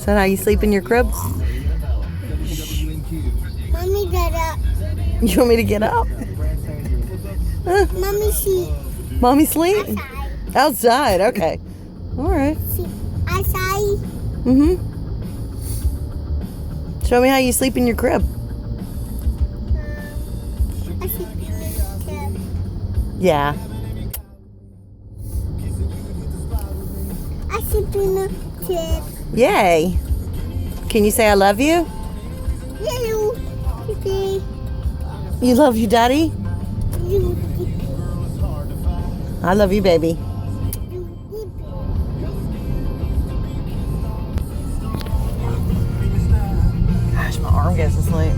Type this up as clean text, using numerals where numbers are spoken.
that how you sleep in your crib? Mommy, get up. You want me to get up? Mommy, sleep. Mommy sleep? Outside. Outside, okay. All right. Outside. Mm-hmm. Show me how you sleep in your crib. I sleep in the crib. Yeah. I sleep in the crib. Yay. Can you say I love you? Hello. Today. You love you, Daddy? You. I love you, baby. Gosh, my arm gets asleep.